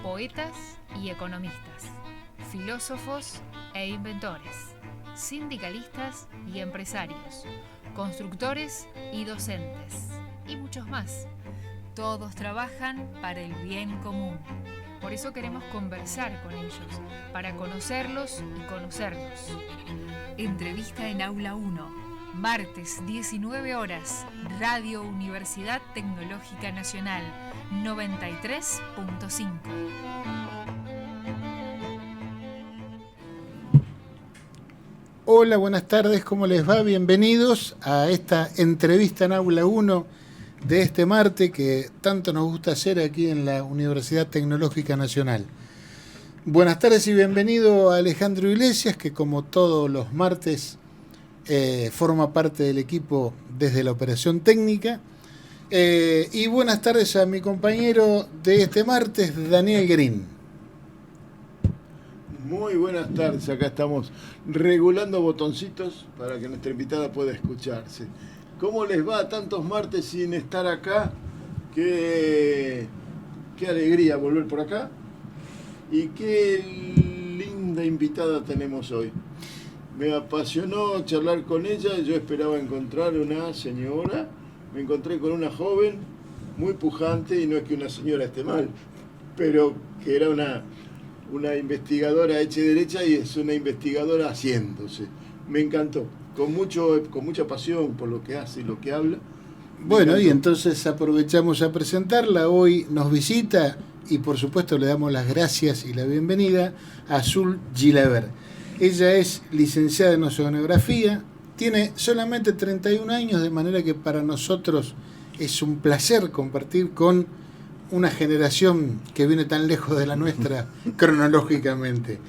poetas y economistas, filósofos e inventores, sindicalistas y empresarios, constructores y docentes, y muchos más. Todos trabajan para el bien común. Por eso queremos conversar con ellos, para conocerlos y conocernos. Entrevista en Aula 1, martes 19 horas, Radio Universidad Tecnológica Nacional, 93.5. Hola, buenas tardes, ¿cómo les va? Bienvenidos a esta entrevista en Aula 1 de este martes que tanto nos gusta hacer aquí en la Universidad Tecnológica Nacional. Buenas tardes y bienvenido a Alejandro Iglesias, que como todos los martes forma parte del equipo desde la operación técnica. Y buenas tardes a mi compañero de este martes, Daniel Green. Muy buenas tardes, acá estamos regulando botoncitos para que nuestra invitada pueda escucharse. ¿Cómo les va a tantos martes sin estar acá? Qué alegría volver por acá. Y qué linda invitada tenemos hoy. Me apasionó charlar con ella, yo esperaba encontrar una señora, me encontré con una joven muy pujante, y no es que una señora esté mal, pero que era una investigadora hecha y derecha, y es una investigadora haciéndose. Me encantó, con mucha pasión por lo que hace y lo que habla. Bueno, y entonces aprovechamos a presentarla. Hoy nos visita y por supuesto le damos las gracias y la bienvenida a Azul Gilaber. Ella es licenciada en Oceanografía, tiene solamente 31 años, de manera que para nosotros es un placer compartir con una generación que viene tan lejos de la nuestra cronológicamente.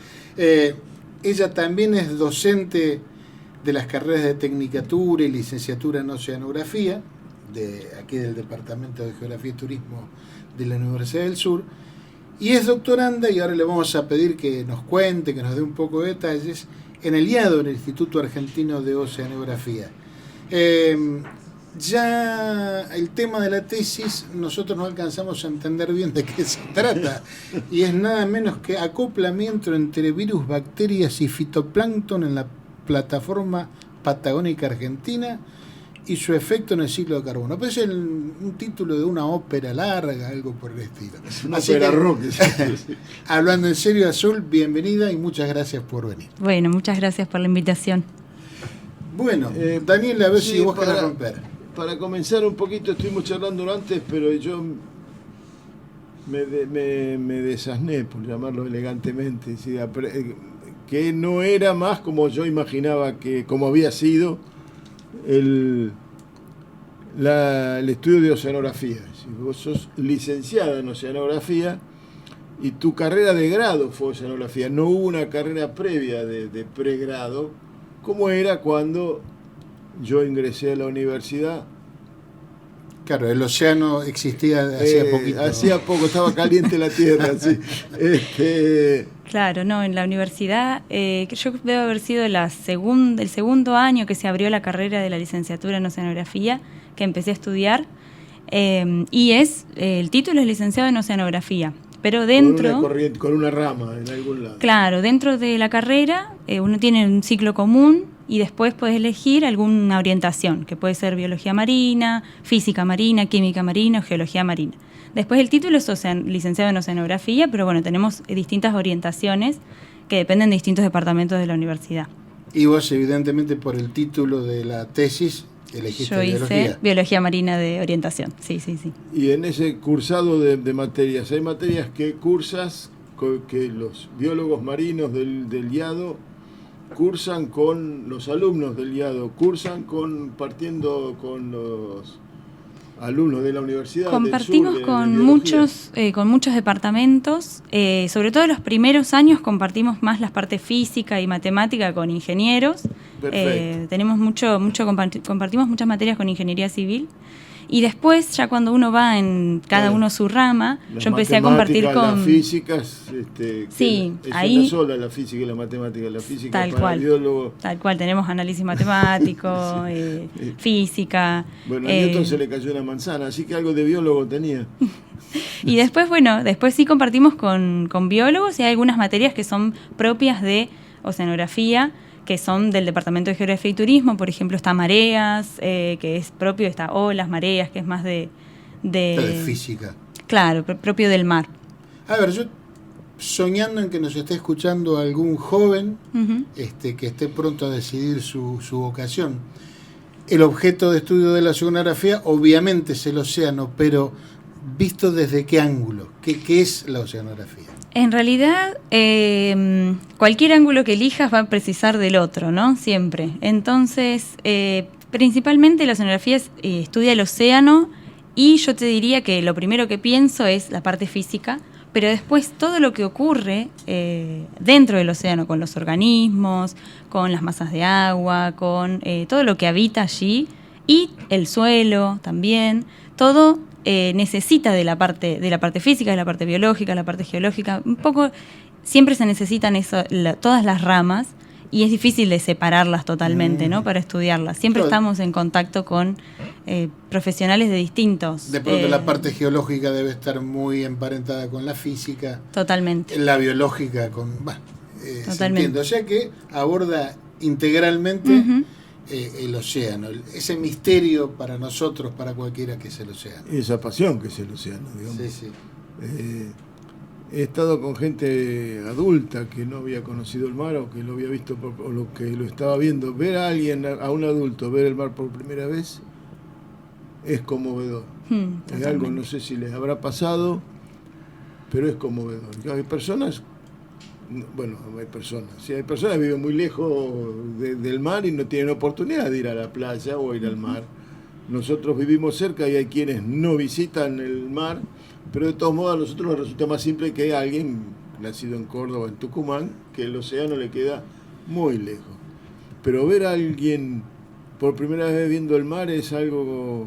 Ella también es docente de las carreras de Tecnicatura y Licenciatura en Oceanografía, aquí del Departamento de Geografía y Turismo de la Universidad del Sur, y es doctoranda, y ahora le vamos a pedir que nos cuente, que nos dé un poco de detalles, en el IADO, en el Instituto Argentino de Oceanografía. Ya el tema de la tesis nosotros no alcanzamos a entender bien de qué se trata, y es nada menos que acoplamiento entre virus, bacterias y fitoplancton en la plataforma patagónica argentina y su efecto en el ciclo de carbono. Pues es un título de una ópera larga, algo por el estilo. Es una ópera rock. Hablando en serio, Azul, bienvenida y muchas gracias por venir. Bueno, muchas gracias por la invitación. Bueno, Daniel, a ver si vos querés romper. Para comenzar un poquito, estuvimos charlando antes, pero yo me desasné, por llamarlo elegantemente, ¿sí? Que no era más como yo imaginaba, como había sido el estudio de oceanografía. Vos sos licenciada en oceanografía y tu carrera de grado fue oceanografía, no hubo una carrera previa de pregrado, como era cuando yo ingresé a la universidad. Claro, el océano existía hacía poquito. Hacía poco, estaba caliente la tierra, sí. Claro, no, en la universidad, yo debo haber sido el segundo año que se abrió la carrera de la licenciatura en oceanografía, que empecé a estudiar, y el título es licenciado en oceanografía, pero dentro... Con una rama en algún lado. Claro, dentro de la carrera uno tiene un ciclo común y después puedes elegir alguna orientación, que puede ser biología marina, física marina, química marina o geología marina. Después el título es licenciado en oceanografía, pero bueno, tenemos distintas orientaciones que dependen de distintos departamentos de la universidad. Y vos, evidentemente, por el título de la tesis, elegiste biología. Yo hice biología marina de orientación, sí. Y en ese cursado de materias, hay materias que cursas, que los biólogos marinos del IADO cursan con los alumnos del IADO, partiendo con los alumnos de la universidad. Compartimos del sur, con muchos departamentos, sobre todo en los primeros años compartimos más las partes física y matemática con ingenieros. Tenemos compartimos muchas materias con ingeniería civil. Y después, ya cuando uno va en cada uno su rama, yo empecé a compartir con... Las físicas, sí, es ahí... una sola, la física y la matemática. La física tal para cual, el biólogo... Tal cual, tenemos análisis matemático, física... Bueno, a Newton se le cayó una manzana, así que algo de biólogo tenía. Y después, bueno, después sí compartimos con biólogos y hay algunas materias que son propias de oceanografía, que son del Departamento de Geografía y Turismo. Por ejemplo, está Mareas, que es propio, está Olas, Mareas, que es más de física. Claro, propio del mar. A ver, yo soñando en que nos esté escuchando algún joven Uh-huh. que esté pronto a decidir su vocación. El objeto de estudio de la oceanografía obviamente es el océano, pero ¿visto desde qué ángulo? ¿Qué es la oceanografía? En realidad, cualquier ángulo que elijas va a precisar del otro, ¿no? Siempre. Entonces, principalmente la oceanografía estudia el océano y yo te diría que lo primero que pienso es la parte física, pero después todo lo que ocurre dentro del océano, con los organismos, con las masas de agua, con todo lo que habita allí y el suelo también, todo necesita de la parte física, de la parte biológica, de la parte geológica, un poco siempre se necesitan todas las ramas y es difícil de separarlas totalmente, ¿no? Para estudiarlas. Siempre estamos en contacto con profesionales de distintos. De pronto la parte geológica debe estar muy emparentada con la física. Totalmente. La biológica con... Totalmente. Entiendo. O sea que aborda integralmente Uh-huh. El océano, ese misterio para nosotros, para cualquiera que es el océano. Y esa pasión que es el océano, digamos. Sí, sí. He estado con gente adulta que no había conocido el mar o que lo había visto o lo que lo estaba viendo. Ver a alguien, a un adulto, ver el mar por primera vez es conmovedor. Es algo, no sé si les habrá pasado, pero es conmovedor. Hay personas, sí, hay personas que viven muy lejos del mar y no tienen oportunidad de ir a la playa o ir al mar. Nosotros vivimos cerca y hay quienes no visitan el mar, pero de todos modos a nosotros nos resulta más simple que alguien nacido en Córdoba, en Tucumán, que el océano le queda muy lejos. Pero ver a alguien por primera vez viendo el mar es algo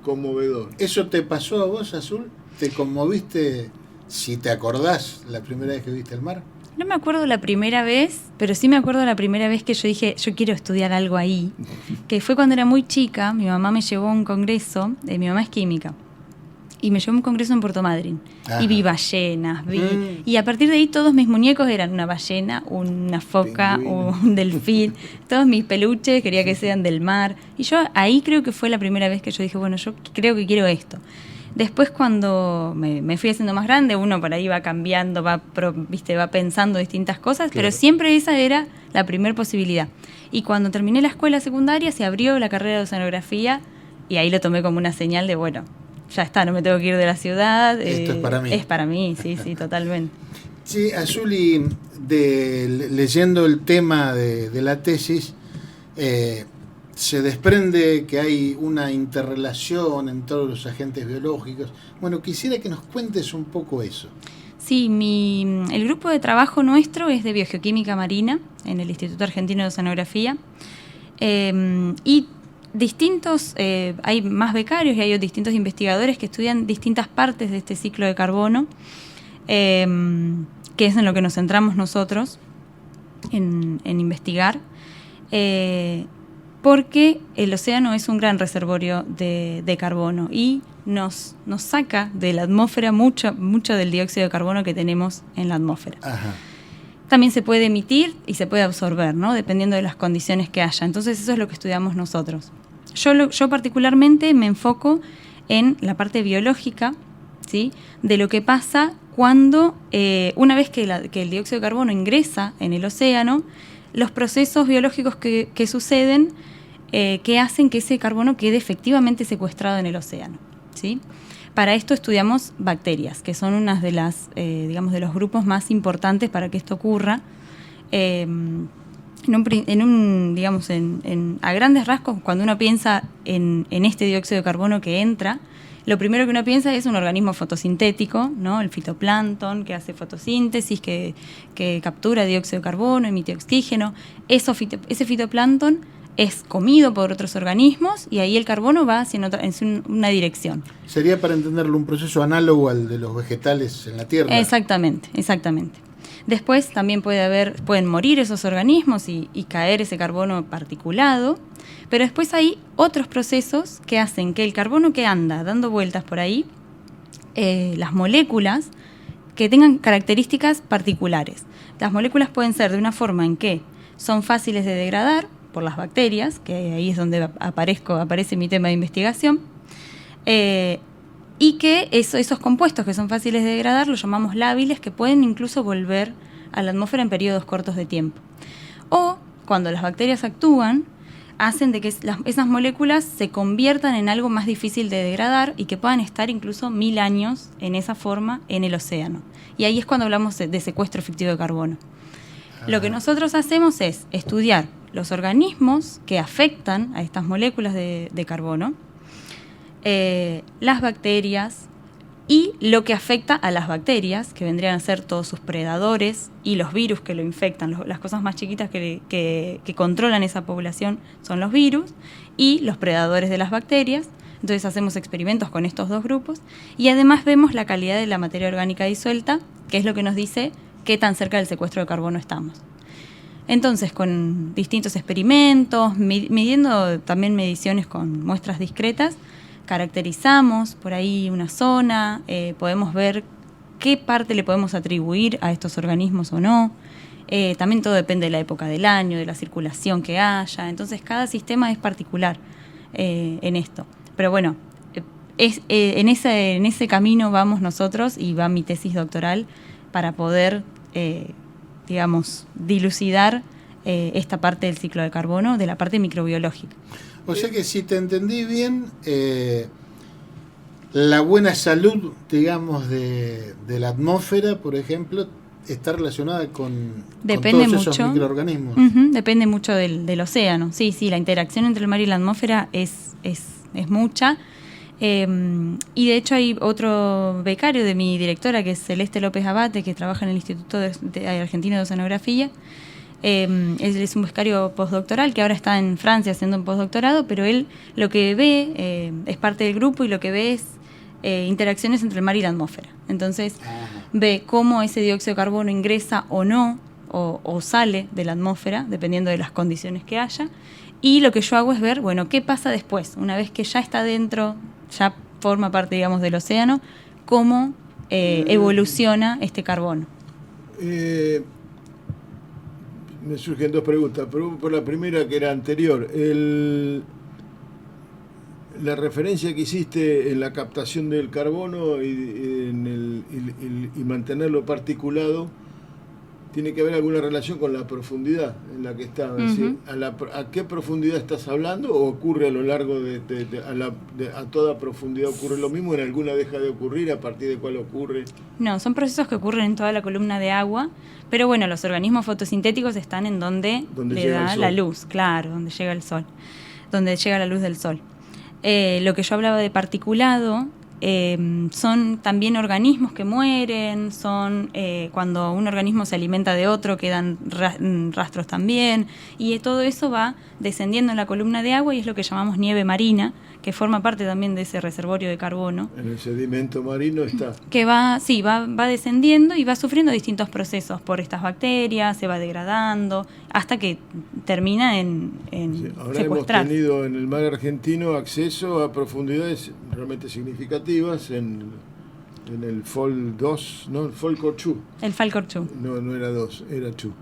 conmovedor. ¿Eso te pasó a vos, Azul? ¿Te conmoviste, si te acordás, la primera vez que viste el mar? No me acuerdo la primera vez, pero sí me acuerdo la primera vez que yo dije, yo quiero estudiar algo ahí, que fue cuando era muy chica. Mi mamá me llevó a un congreso, mi mamá es química, y me llevó a un congreso en Puerto Madryn. Ajá. Y vi ballenas, y a partir de ahí todos mis muñecos eran una ballena, una foca, un delfín, todos mis peluches quería que sean del mar, y yo ahí creo que fue la primera vez que yo dije, bueno, yo creo que quiero esto. Después cuando me fui haciendo más grande, uno por ahí va cambiando, va pensando distintas cosas, claro. Pero siempre esa era la primera posibilidad. Y cuando terminé la escuela secundaria se abrió la carrera de oceanografía y ahí lo tomé como una señal de, bueno, ya está, no me tengo que ir de la ciudad. Esto es para mí. Es para mí, sí, totalmente. Sí, Azuli, leyendo el tema de la tesis, se desprende que hay una interrelación en todos los agentes biológicos. Bueno, quisiera que nos cuentes un poco eso. Sí, el grupo de trabajo nuestro es de biogeoquímica marina en el Instituto Argentino de Oceanografía. Y distintos, hay más becarios y hay distintos investigadores que estudian distintas partes de este ciclo de carbono, que es en lo que nos centramos nosotros en investigar. Porque el océano es un gran reservorio de carbono y nos saca de la atmósfera mucho del dióxido de carbono que tenemos en la atmósfera. Ajá. También se puede emitir y se puede absorber, ¿no? Dependiendo de las condiciones que haya. Entonces eso es lo que estudiamos nosotros. Yo particularmente me enfoco en la parte biológica, ¿sí? De lo que pasa cuando, una vez que el dióxido de carbono ingresa en el océano, los procesos biológicos que suceden que hacen que ese carbono quede efectivamente secuestrado en el océano, ¿sí? Para esto estudiamos bacterias, que son unas de las, de los grupos más importantes para que esto ocurra. A grandes rasgos, cuando uno piensa en este dióxido de carbono que entra, lo primero que uno piensa es un organismo fotosintético, ¿no? El fitoplancton, que hace fotosíntesis, que captura dióxido de carbono, emite oxígeno. Ese fitoplancton es comido por otros organismos y ahí el carbono va en una dirección. Sería, para entenderlo, un proceso análogo al de los vegetales en la Tierra. Exactamente. Después también pueden morir esos organismos y caer ese carbono particulado, pero después hay otros procesos que hacen que el carbono que anda dando vueltas por ahí las moléculas que tengan características particulares. Las moléculas pueden ser de una forma en que son fáciles de degradar por las bacterias, que ahí es donde aparece mi tema de investigación, y que esos compuestos que son fáciles de degradar los llamamos lábiles, que pueden incluso volver a la atmósfera en periodos cortos de tiempo. O, cuando las bacterias actúan, hacen de que esas moléculas se conviertan en algo más difícil de degradar y que puedan estar incluso 1000 años en esa forma en el océano. Y ahí es cuando hablamos de secuestro efectivo de carbono. Lo que nosotros hacemos es estudiar los organismos que afectan a estas moléculas de carbono, las bacterias y lo que afecta a las bacterias, que vendrían a ser todos sus predadores, y los virus que lo infectan. Las cosas más chiquitas que controlan esa población son los virus y los predadores de las bacterias. Entonces hacemos experimentos con estos dos grupos y además vemos la calidad de la materia orgánica disuelta, que es lo que nos dice qué tan cerca del secuestro de carbono estamos. Entonces, con distintos experimentos, midiendo también mediciones con muestras discretas, caracterizamos por ahí una zona, podemos ver qué parte le podemos atribuir a estos organismos o no. También todo depende de la época del año, de la circulación que haya. Entonces, cada sistema es particular en esto. Pero bueno, en ese camino vamos nosotros y va mi tesis doctoral para poder, dilucidar esta parte del ciclo de carbono, de la parte microbiológica. O sea que si te entendí bien, la buena salud, digamos, de la atmósfera, por ejemplo, está relacionada con todos esos microorganismos. Depende mucho del océano. Sí, la interacción entre el mar y la atmósfera es mucha. Y de hecho hay otro becario de mi directora, que es Celeste López Abate, que trabaja en el Instituto Argentino de Oceanografía. Él es un becario postdoctoral que ahora está en Francia haciendo un postdoctorado, pero él lo que ve es parte del grupo y lo que ve es interacciones entre el mar y la atmósfera. Entonces ve cómo ese dióxido de carbono ingresa o no o sale de la atmósfera dependiendo de las condiciones que haya, y lo que yo hago es ver, bueno, qué pasa después, una vez que ya está dentro, ya forma parte, digamos, del océano, cómo evoluciona este carbono. Me surgen dos preguntas, pero por la primera, que era anterior, la referencia que hiciste en la captación del carbono y mantenerlo particulado, ¿tiene que haber alguna relación con la profundidad en la que está? Es decir, ¿a qué profundidad estás hablando, o ocurre a lo largo a toda profundidad ocurre lo mismo? ¿En alguna deja de ocurrir? ¿A partir de cuál ocurre? No, son procesos que ocurren en toda la columna de agua, pero bueno, los organismos fotosintéticos están en donde le da la luz, claro, donde llega el sol, donde llega la luz del sol. Lo que yo hablaba de particulado son también organismos que mueren, son cuando un organismo se alimenta de otro, quedan rastros también, y todo eso va descendiendo en la columna de agua y es lo que llamamos nieve marina, que forma parte también de ese reservorio de carbono. En el sedimento marino está. Que va descendiendo y va sufriendo distintos procesos por estas bacterias, se va degradando, hasta que termina en ahora secuestrar. Hemos tenido en el mar argentino acceso a profundidades realmente significativas en el FOL 2, ¿no? El FOL Corchú. El FOL Corchú. No era 2, era Chu.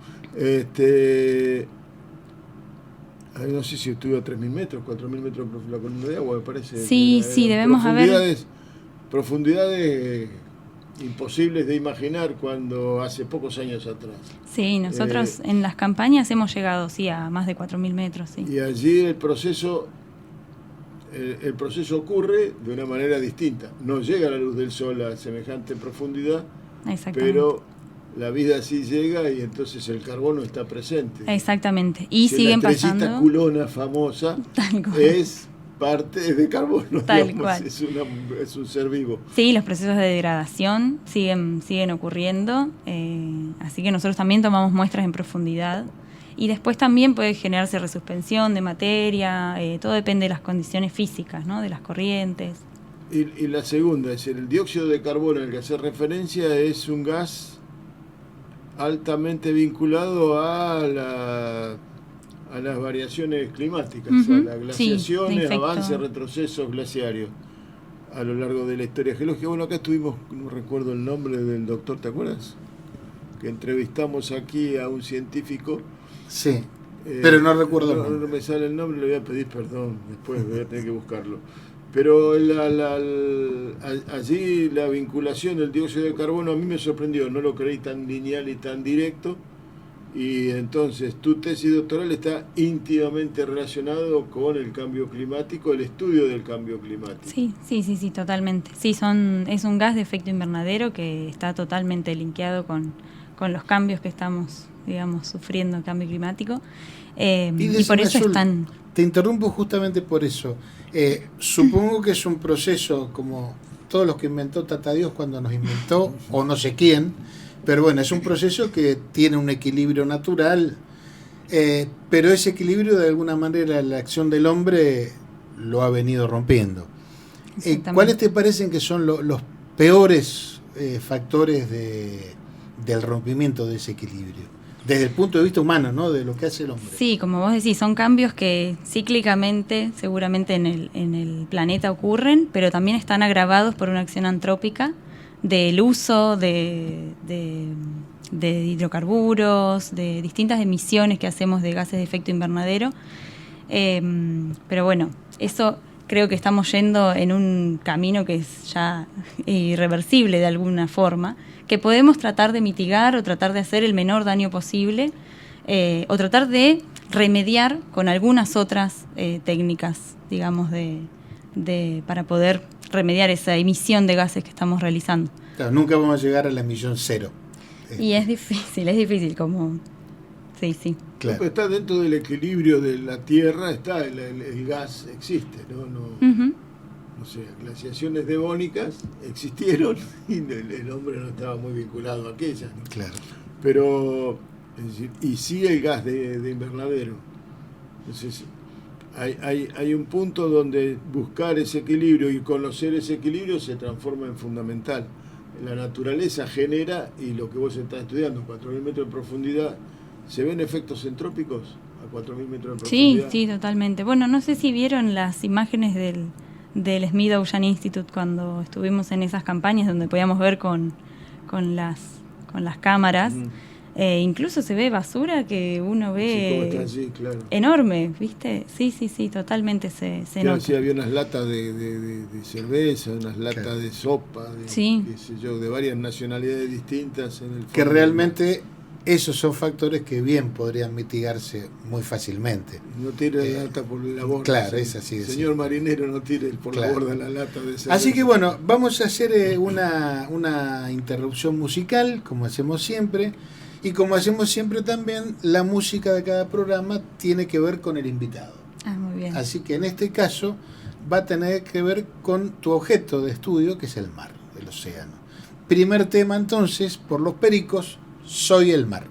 No sé si estuvo a 3.000 metros, 4.000 metros la columna de agua, me parece. Sí, debemos haber... Profundidades imposibles de imaginar cuando hace pocos años atrás. Sí, nosotros en las campañas hemos llegado, a más de 4.000 metros, sí. Y allí el proceso ocurre de una manera distinta. No llega la luz del sol a semejante profundidad, pero la vida sí llega y entonces el carbono está presente. Exactamente. Y siguen pasando. La estrellita culona famosa es parte de carbono. Tal cual. Es un ser vivo. Sí, los procesos de degradación siguen ocurriendo. Así que nosotros también tomamos muestras en profundidad. Y después también puede generarse resuspensión de materia. Todo depende de las condiciones físicas, ¿no? De las corrientes. Y la segunda, es decir, el dióxido de carbono al que hace referencia es un gas altamente vinculado a las variaciones climáticas, a las glaciaciones, avances, retrocesos glaciarios. a lo largo de la historia geológica. Bueno, acá estuvimos, no recuerdo el nombre del doctor, ¿te acuerdas? Que entrevistamos aquí a un científico. Sí, pero no recuerdo el no, nombre. no me sale el nombre, le voy a pedir perdón, después voy a tener que buscarlo. Pero allí la vinculación del dióxido de carbono a mí me sorprendió, no lo creí tan lineal y tan directo. Y entonces tu tesis doctoral está íntimamente relacionado con el cambio climático, el estudio del cambio climático. Sí, totalmente. Sí, es un gas de efecto invernadero que está totalmente linkeado con los cambios que estamos, digamos, sufriendo, el cambio climático. Y por eso Azul, están... Te interrumpo justamente por eso. Supongo que es un proceso como todos los que inventó Tata Dios cuando nos inventó, o no sé quién, pero bueno, es un proceso que tiene un equilibrio natural, pero ese equilibrio de alguna manera la acción del hombre lo ha venido rompiendo. ¿Cuáles te parecen que son los peores factores del rompimiento de ese equilibrio? Desde el punto de vista humano, ¿no? De lo que hace el hombre. Sí, como vos decís, son cambios que cíclicamente, seguramente en el planeta ocurren, pero también están agravados por una acción antrópica del uso de hidrocarburos, de distintas emisiones que hacemos de gases de efecto invernadero. Pero bueno, eso creo que estamos yendo en un camino que es ya irreversible de alguna forma, que podemos tratar de mitigar o tratar de hacer el menor daño posible, o tratar de remediar con algunas otras técnicas, digamos, para poder remediar esa emisión de gases que estamos realizando. Claro, nunca vamos a llegar a la emisión cero. Y es difícil, como... Sí. Claro. Está dentro del equilibrio de la Tierra, está el gas existe, ¿no? No sé, glaciaciones devónicas existieron y el hombre no estaba muy vinculado a aquellas, ¿no? Claro. Pero, es decir, y sí el gas de invernadero. Entonces, hay un punto donde buscar ese equilibrio y conocer ese equilibrio se transforma en fundamental. La naturaleza genera, y lo que vos estás estudiando, 4.000 metros de profundidad, ¿se ven efectos entrópicos a 4.000 metros de profundidad? Sí, totalmente. Bueno, no sé si vieron las imágenes del Smith Ocean Institute cuando estuvimos en esas campañas donde podíamos ver con las cámaras. Incluso se ve basura que uno ve ¿cómo está allí? Claro. Enorme, ¿viste? Sí, totalmente se nota. Sí, había unas latas de cerveza, unas latas de sopa, qué sé yo, de varias nacionalidades distintas en el fondo. Que realmente esos son factores que bien podrían mitigarse muy fácilmente. No tire la lata por la borda. Claro, es así. Señor marinero, no tire por la borda la lata de cerveza. Así que bueno, vamos a hacer una interrupción musical, como hacemos siempre. Y como hacemos siempre también, la música de cada programa tiene que ver con el invitado. Muy bien. Así que en este caso va a tener que ver con tu objeto de estudio, que es el mar, el océano. Primer tema entonces, por Los Pericos, Soy el mar.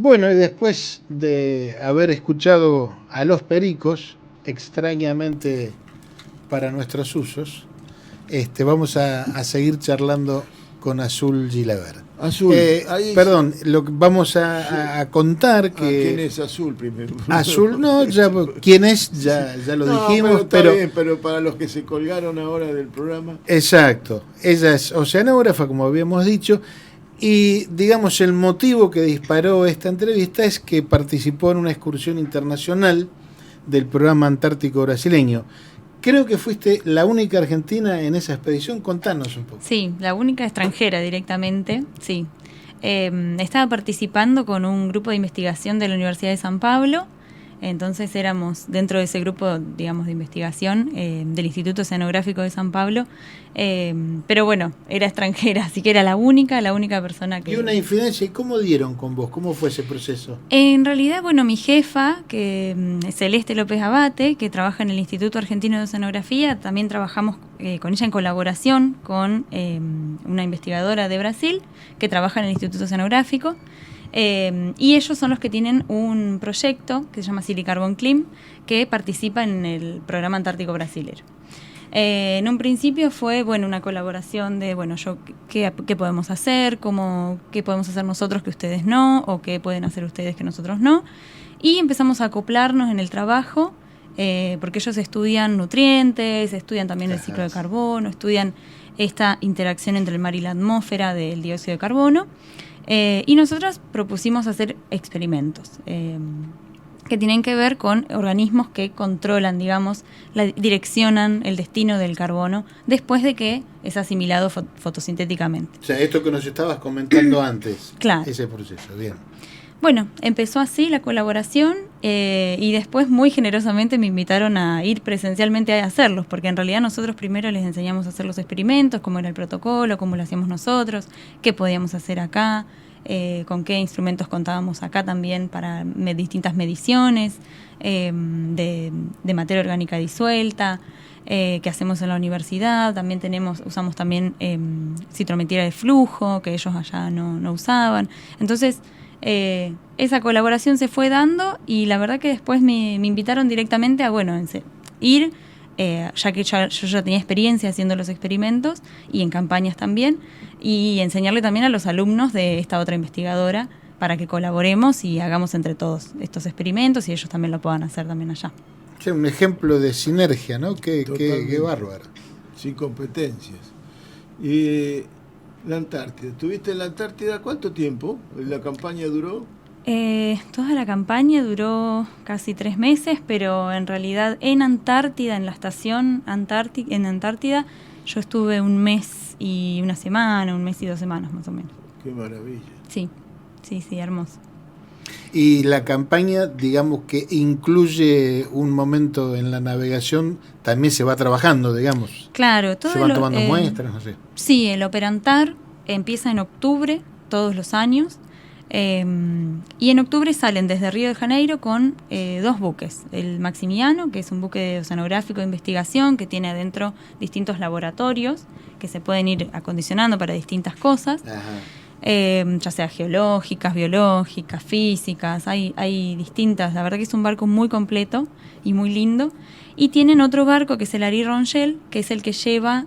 Bueno, y después de haber escuchado a Los Pericos, extrañamente para nuestros usos, vamos a seguir charlando con Azul Gilabert. Azul. Perdón, vamos a contar que... ¿Quién es Azul primero? Azul, no, ya quién es, ya lo dijimos, pero está bien, pero para los que se colgaron ahora del programa. Exacto, ella es oceanógrafa, como habíamos dicho, y digamos el motivo que disparó esta entrevista es que participó en una excursión internacional del programa antártico brasileño. Creo que fuiste la única argentina en esa expedición. Contanos un poco. Sí, la única extranjera directamente, sí. Estaba participando con un grupo de investigación de la Universidad de San Pablo. Entonces éramos dentro de ese grupo, digamos, de investigación del Instituto Oceanográfico de San Pablo. Pero bueno, era extranjera, así que era la única persona que... Y una infidencia, ¿y cómo dieron con vos? ¿Cómo fue ese proceso? En realidad, bueno, mi jefa, que es Celeste López Abate, que trabaja en el Instituto Argentino de Oceanografía, también trabajamos con ella en colaboración con una investigadora de Brasil que trabaja en el Instituto Oceanográfico. Y ellos son los que tienen un proyecto que se llama Silicarbon Clim, que participa en el programa antártico brasilero. En un principio fue una colaboración de qué podemos hacer, qué podemos hacer nosotros que ustedes no, o qué pueden hacer ustedes que nosotros no. Y empezamos a acoplarnos en el trabajo, porque ellos estudian nutrientes, estudian también el ciclo de carbono, estudian esta interacción entre el mar y la atmósfera del dióxido de carbono. Y nosotros propusimos hacer experimentos que tienen que ver con organismos que controlan, digamos, direccionan el destino del carbono después de que es asimilado fotosintéticamente. O sea, esto que nos estabas comentando antes, claro. Ese proceso, bien. Bueno, empezó así la colaboración y después muy generosamente me invitaron a ir presencialmente a hacerlos, porque en realidad nosotros primero les enseñamos a hacer los experimentos, cómo era el protocolo, cómo lo hacíamos nosotros, qué podíamos hacer acá, con qué instrumentos contábamos acá también para distintas mediciones de materia orgánica disuelta, que hacemos en la universidad. También usamos también citrometría de flujo, que ellos allá no usaban. Entonces, esa colaboración se fue dando y la verdad que después me invitaron directamente a ir, ya que yo ya tenía experiencia haciendo los experimentos y en campañas también, y enseñarle también a los alumnos de esta otra investigadora para que colaboremos y hagamos entre todos estos experimentos y ellos también lo puedan hacer también allá. Sí, un ejemplo de sinergia, ¿no? Qué bárbaro. Sin competencias. Y la Antártida. ¿Estuviste en la Antártida cuánto tiempo? ¿La campaña duró? Toda la campaña duró casi 3 meses, pero en realidad en Antártida, en la estación en Antártida, yo estuve 1 mes y 1 semana, 1 mes y 2 semanas más o menos. Qué maravilla. Sí, hermoso. Y la campaña, digamos que incluye un momento en la navegación, también se va trabajando, digamos. Claro, se van tomando muestras, no sé. Sí, el Operantar empieza en octubre, todos los años, y en octubre salen desde Río de Janeiro con 2 buques. El Maximiano, que es un buque oceanográfico de investigación que tiene adentro distintos laboratorios que se pueden ir acondicionando para distintas cosas. Ajá. Ya sea geológicas, biológicas, físicas, hay distintas. La verdad que es un barco muy completo y muy lindo. Y tienen otro barco que es el Ari Rongel, que es el que lleva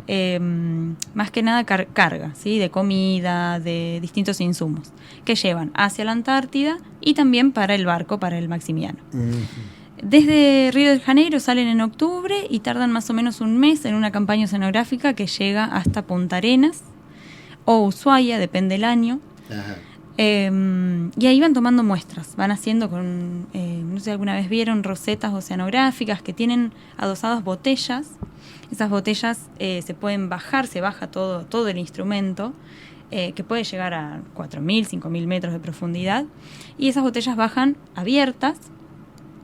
más que nada carga, ¿sí? De comida, de distintos insumos, que llevan hacia la Antártida y también para el barco, para el Maximiano. Uh-huh. Desde Río de Janeiro salen en octubre y tardan más o menos 1 mes en una campaña oceanográfica que llega hasta Punta Arenas o Ushuaia, depende del año. Ajá. Y ahí van tomando muestras, van haciendo con, no sé si alguna vez vieron rosetas oceanográficas que tienen adosadas botellas. Esas botellas se pueden bajar, se baja todo el instrumento, que puede llegar a 4.000, 5.000 metros de profundidad. Y esas botellas bajan abiertas.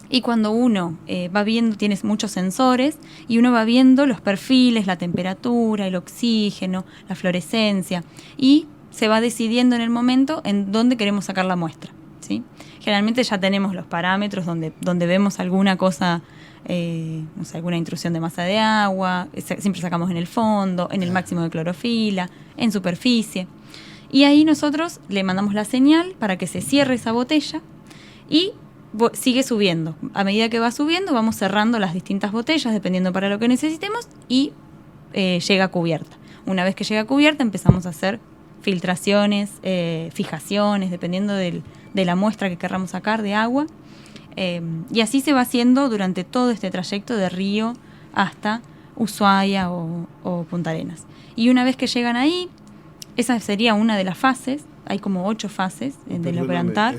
Y cuando uno va viendo, tienes muchos sensores, y uno va viendo los perfiles, la temperatura, el oxígeno, la fluorescencia, y se va decidiendo en el momento en dónde queremos sacar la muestra, ¿sí? Generalmente ya tenemos los parámetros donde vemos alguna cosa, no sé, alguna intrusión de masa de agua, siempre sacamos en el fondo, en el máximo de clorofila, en superficie. Y ahí nosotros le mandamos la señal para que se cierre esa botella y sigue subiendo. A medida que va subiendo, vamos cerrando las distintas botellas, dependiendo para lo que necesitemos, y llega a cubierta. Una vez que llega a cubierta, empezamos a hacer filtraciones, fijaciones, dependiendo de la muestra que querramos sacar de agua. Y así se va haciendo durante todo este trayecto de Río hasta Ushuaia o Punta Arenas. Y una vez que llegan ahí, esa sería una de las fases. Hay como 8 fases del operantar.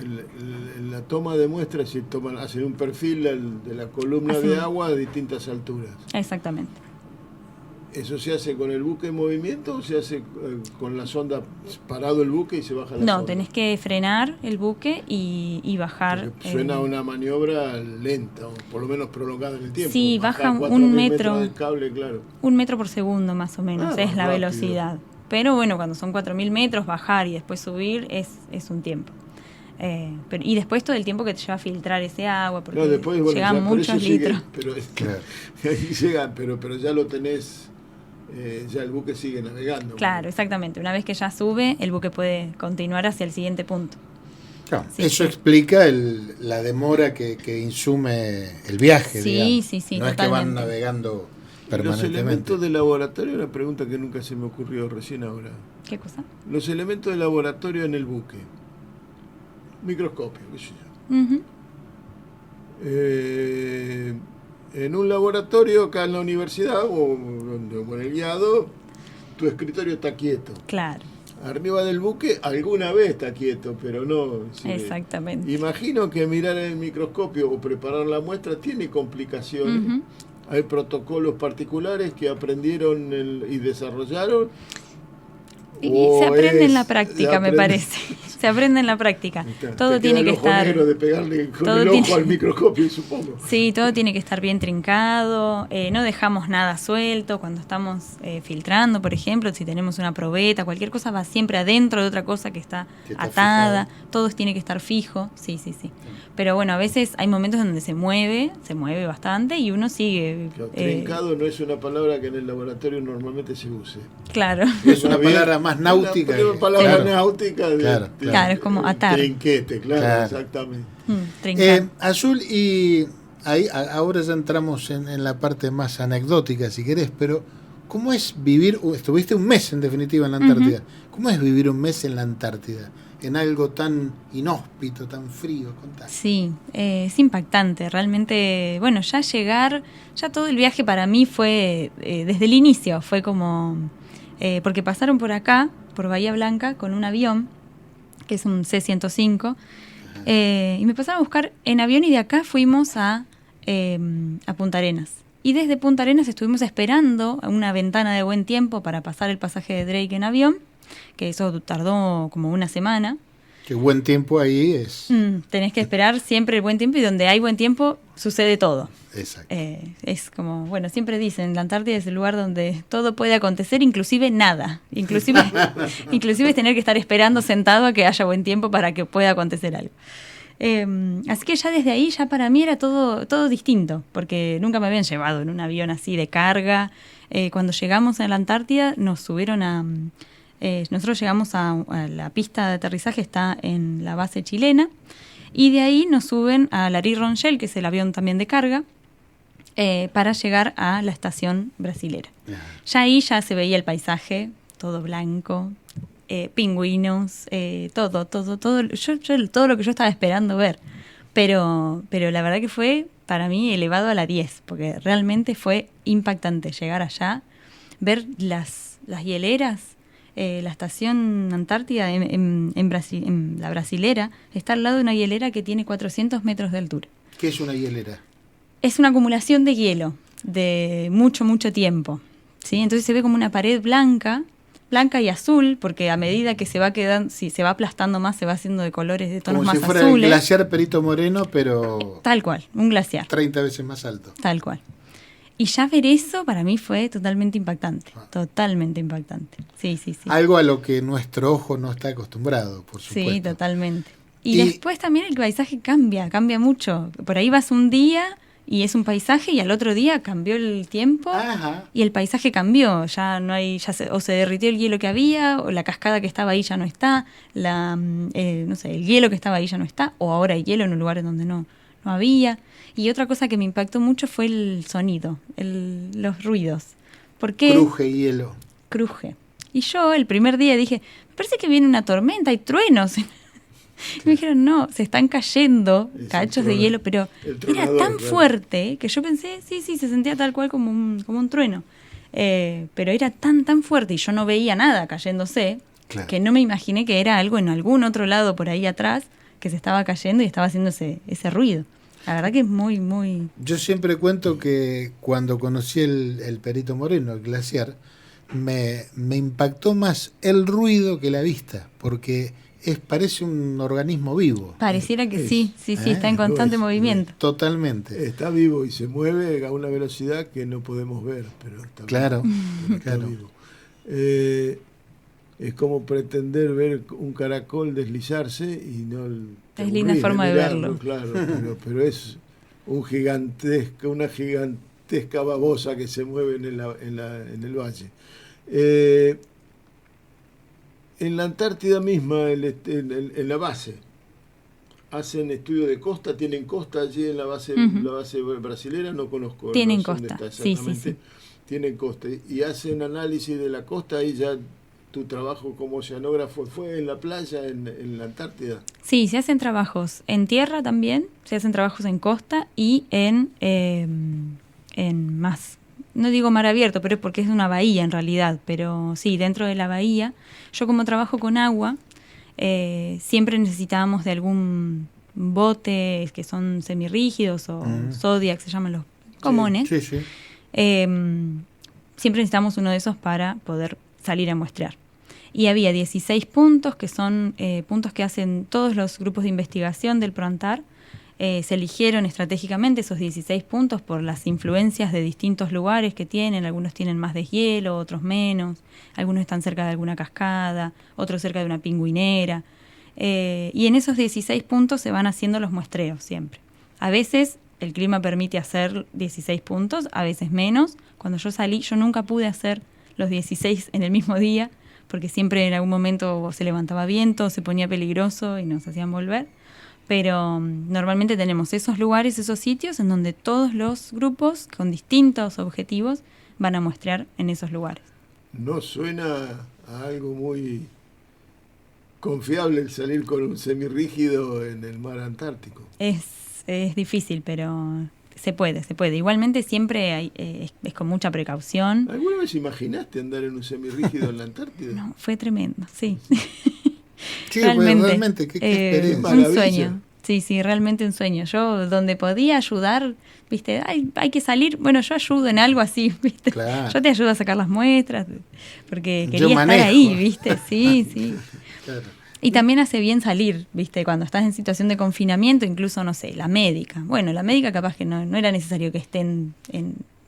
La toma de muestras, si hacen un perfil de la columna de agua a distintas alturas. Exactamente. ¿Eso se hace con el buque en movimiento o se hace con la sonda parado el buque y se baja la sonda? No, tenés que frenar el buque y bajar. Porque suena una maniobra lenta, o por lo menos prolongada en el tiempo. Sí, baja 1 metro. Del cable, claro. 1 metro por segundo más o menos, es la rápido. velocidad. Pero bueno, cuando son 4.000 metros, bajar y después subir es un tiempo. Y después todo el tiempo que te lleva a filtrar ese agua, porque llegan muchos litros. Claro. Ahí llegan, pero ya lo tenés, ya el buque sigue navegando. Claro, exactamente. Una vez que ya sube, el buque puede continuar hacia el siguiente punto. Claro, sí, eso explica la demora que insume el viaje, digamos. Sí, no totalmente. Es que van navegando permanentemente. Los elementos de laboratorio, una pregunta que nunca se me ocurrió recién ahora. ¿Qué cosa? Los elementos de laboratorio en el buque. Microscopio, qué sé yo. Uh-huh. En un laboratorio acá en la universidad o en el guiado, tu escritorio está quieto. Claro. Arriba del buque alguna vez está quieto, pero no. Exactamente. Imagino que mirar en el microscopio o preparar la muestra tiene complicaciones. Uh-huh. Hay protocolos particulares que aprendieron y desarrollaron. Y se aprende en la práctica, me parece. Se aprende en la práctica. Todo tiene que estar. De pegarle con el ojo al microscopio, supongo. Sí, todo tiene que estar bien trincado. No dejamos nada suelto cuando estamos filtrando, por ejemplo. Si tenemos una probeta, cualquier cosa va siempre adentro de otra cosa que está atada. Fijado. Todo tiene que estar fijo. Sí. Pero bueno, a veces hay momentos donde se mueve bastante y uno sigue. Trincado no es una palabra que en el laboratorio normalmente se use. Claro. Es una palabra más náutica. Una palabra náutica Claro, es como atar. Trinquete, claro. Exactamente. Azul, y ahí ahora ya entramos en la parte más anecdótica, si querés, pero ¿cómo es vivir? Estuviste un mes en definitiva en la Antártida. Uh-huh. ¿Cómo es vivir un mes en la Antártida? En algo tan inhóspito, tan frío. Contá. Sí, es impactante. Realmente, bueno, ya todo el viaje para mí fue, desde el inicio, fue como, porque pasaron por acá, por Bahía Blanca, con un avión, que es un C-105, y me pasaron a buscar en avión y de acá fuimos a Punta Arenas. Y desde Punta Arenas estuvimos esperando una ventana de buen tiempo para pasar el pasaje de Drake en avión, que eso tardó como una semana. Qué buen tiempo ahí es. Tenés que esperar siempre el buen tiempo y donde hay buen tiempo sucede todo. Exacto. Es como, bueno, siempre dicen, la Antártida es el lugar donde todo puede acontecer, inclusive nada. Inclusive es tener que estar esperando sentado a que haya buen tiempo para que pueda acontecer algo. Así que ya desde ahí, ya para mí era todo distinto, porque nunca me habían llevado en un avión así de carga. Cuando llegamos a la Antártida nos subieron nosotros llegamos a la pista de aterrizaje, está en la base chilena, y de ahí nos suben a Larí Ronchel, que es el avión también de carga, para llegar a la estación brasilera. Ya ahí ya se veía el paisaje, todo blanco, pingüinos, todo lo que yo estaba esperando ver. Pero la verdad que fue para mí elevado a la 10, porque realmente fue impactante llegar allá, ver las hieleras. La estación Antártida en la brasilera está al lado de una hielera que tiene 400 metros de altura. ¿Qué es una hielera? Es una acumulación de hielo de mucho tiempo, ¿sí? Entonces se ve como una pared blanca y azul, porque a medida que se va quedando, si se va aplastando más, se va haciendo de colores de tonos más azules. Como si fuera el glaciar Perito Moreno, pero tal cual, un glaciar 30 veces más alto. Tal cual. Y ya ver eso para mí fue totalmente impactante, totalmente impactante. Sí. Algo a lo que nuestro ojo no está acostumbrado, por supuesto. Sí, totalmente. Y después también el paisaje cambia mucho. Por ahí vas un día y es un paisaje y al otro día cambió el tiempo. Ajá. Y el paisaje cambió, ya no hay, o se derritió el hielo que había, o la cascada que estaba ahí ya no está, no sé, el hielo que estaba ahí ya no está, o ahora hay hielo en un lugar en donde no había. Y otra cosa que me impactó mucho fue el sonido, los ruidos. Porque Cruje hielo. cruje. Y yo el primer día dije, me parece que viene una tormenta, hay truenos. Y me dijeron, no, se están cayendo cachos de hielo, pero era tan fuerte que yo pensé, sí, se sentía tal cual como un trueno. Pero era tan fuerte y yo no veía nada cayéndose, Claro. que no me imaginé que era algo en algún otro lado por ahí atrás que se estaba cayendo y estaba haciendo ese ruido. La verdad que es muy, muy... Yo siempre cuento que cuando conocí el Perito Moreno, el glaciar, me impactó más el ruido que la vista, porque parece un organismo vivo. Pareciera que sí, está en constante movimiento. Totalmente. Está vivo y se mueve a una velocidad que no podemos ver, pero está Claro, vivo. Pero está claro. vivo. Es como pretender ver un caracol deslizarse y no... Es linda forma de verlo. Claro, pero es una gigantesca babosa que se mueve en el valle. En la Antártida misma, en la base, hacen estudio de costa, tienen costa allí en la base, la base brasilera, no conozco. Tienen no sé dónde costa, está sí. Tienen costa y hacen análisis de la costa y ya tu trabajo como oceanógrafo fue en la playa, en la Antártida. Sí, se hacen trabajos en tierra también, se hacen trabajos en costa y en más, no digo mar abierto, pero es porque es una bahía en realidad, pero sí, dentro de la bahía. Yo como trabajo con agua, siempre necesitábamos de algún bote que son semirrígidos o Zodiac, se llaman los comunes. Sí. Siempre necesitamos uno de esos para poder salir a muestrear. Y había 16 puntos, que son puntos que hacen todos los grupos de investigación del PROANTAR. Se eligieron estratégicamente esos 16 puntos por las influencias de distintos lugares que tienen. Algunos tienen más deshielo, otros menos. Algunos están cerca de alguna cascada, otros cerca de una pingüinera. Y en esos 16 puntos se van haciendo los muestreos siempre. A veces el clima permite hacer 16 puntos, a veces menos. Cuando yo salí, yo nunca pude hacer los 16 en el mismo día, porque siempre en algún momento se levantaba viento, se ponía peligroso y nos hacían volver. Pero normalmente tenemos esos lugares, esos sitios en donde todos los grupos con distintos objetivos van a muestrear en esos lugares. ¿No suena a algo muy confiable el salir con un semirrígido en el mar Antártico? Es difícil, pero se puede. Igualmente siempre es con mucha precaución. ¿Alguna vez imaginaste andar en un semirrígido en la Antártida? No, fue tremendo, sí. Sí, realmente, qué experiencia. Un sueño. Sí, realmente un sueño. Yo, donde podía ayudar, viste, hay que salir, bueno, yo ayudo en algo así, viste. Claro. Yo te ayudo a sacar las muestras, porque Yo quería manejo. estar ahí, viste, sí. Claro. Y también hace bien salir, viste, cuando estás en situación de confinamiento, incluso, no sé, la médica. Bueno, la médica capaz que no era necesario que estén,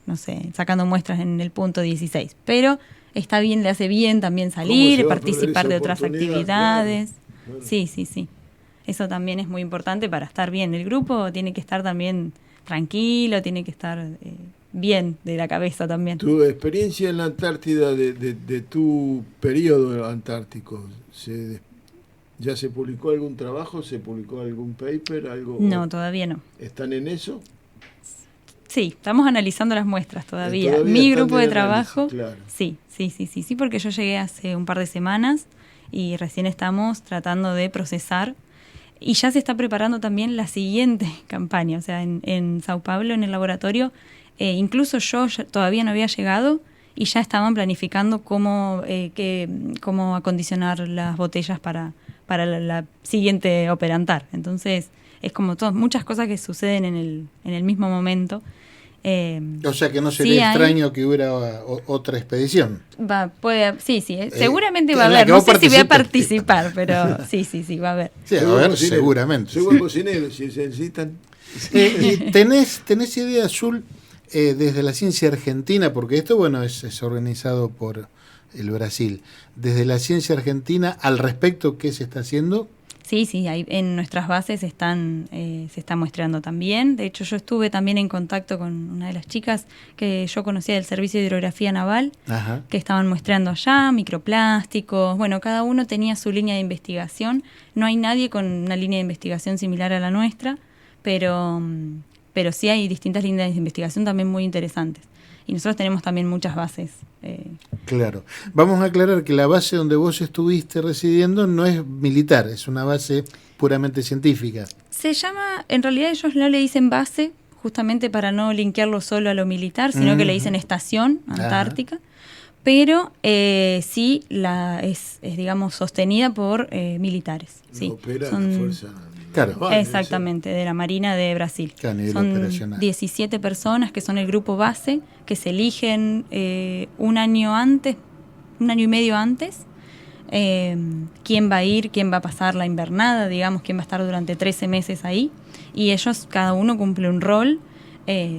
no sé, sacando muestras en el punto 16, pero está bien, le hace bien también salir, participar de otras actividades. Claro. Sí. Eso también es muy importante para estar bien. El grupo tiene que estar también tranquilo, tiene que estar bien de la cabeza también. Tu experiencia en la Antártida, de tu periodo antártico, ¿ya se publicó algún trabajo? ¿Se publicó algún paper? Algo? No, todavía no. ¿Están en eso? Sí, estamos analizando las muestras todavía. Todavía Mi están grupo de trabajo, análisis, claro. Sí, porque yo llegué hace un par de semanas y recién estamos tratando de procesar. Y ya se está preparando también la siguiente campaña, o sea, en Sao Paulo, en el laboratorio, incluso yo todavía no había llegado y ya estaban planificando cómo acondicionar las botellas para la siguiente operantar. Entonces, es como muchas cosas que suceden en el mismo momento. O sea que no sería extraño que hubiera otra expedición. Sí, seguramente va a haber. No sé si voy a participar, pero sí, va a haber. Sí, va a haber seguramente. Soy buen cocinero, si se necesitan. ¿Y tenés idea, Azul, desde la ciencia argentina, porque esto, bueno, es organizado por el Brasil, desde la ciencia argentina al respecto, qué se está haciendo? Sí, sí, en nuestras bases se está muestreando también. De hecho, yo estuve también en contacto con una de las chicas que yo conocía del Servicio de Hidrografía Naval, Ajá. que estaban muestreando allá, microplásticos. Bueno, cada uno tenía su línea de investigación. No hay nadie con una línea de investigación similar a la nuestra, pero sí hay distintas líneas de investigación también muy interesantes. Y nosotros tenemos también muchas bases. Claro. Vamos a aclarar que la base donde vos estuviste residiendo no es militar, es una base puramente científica. Se llama, en realidad ellos no le dicen base, justamente para no linkearlo solo a lo militar, sino que le dicen estación antártica. Pero sí es, digamos, sostenida por militares. Sí. Opera Son, la fuerza. Claro. naval, exactamente, de la Marina de Brasil. Que a nivel Son operacional. 17 personas que son el grupo base, que se eligen un año antes, un año y medio antes, quién va a ir, quién va a pasar la invernada, digamos, quién va a estar durante 13 meses ahí. Y ellos, cada uno cumple un rol.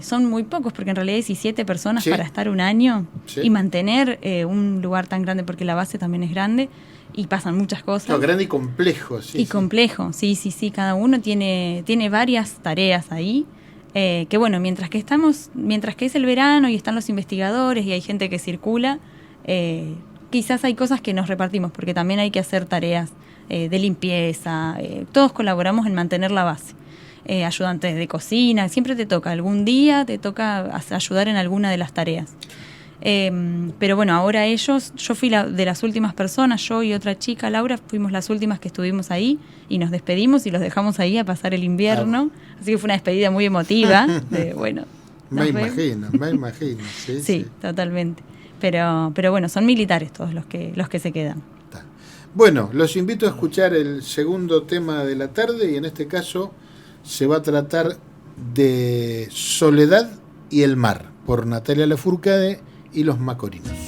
Son muy pocos, porque en realidad 17 personas Sí. para estar un año Sí. y mantener un lugar tan grande, porque la base también es grande y pasan muchas cosas. No, grande y complejo, sí. Y sí. complejo, sí, sí, sí, cada uno tiene varias tareas ahí, que bueno, mientras que es el verano y están los investigadores y hay gente que circula, quizás hay cosas que nos repartimos, porque también hay que hacer tareas de limpieza, todos colaboramos en mantener la base. Ayudantes de cocina, siempre te toca, algún día te toca ayudar en alguna de las tareas. Pero bueno, ahora yo fui de las últimas personas, yo y otra chica, Laura, fuimos las últimas que estuvimos ahí y nos despedimos y los dejamos ahí a pasar el invierno. Así que fue una despedida muy emotiva. Bueno, Me nos vemos. imagino. Sí, Sí, totalmente. Pero bueno, son militares todos los que se quedan. Está. Bueno, los invito a escuchar el segundo tema de la tarde y en este caso se va a tratar de Soledad y el mar por Natalia Lafourcade y los Macorinos.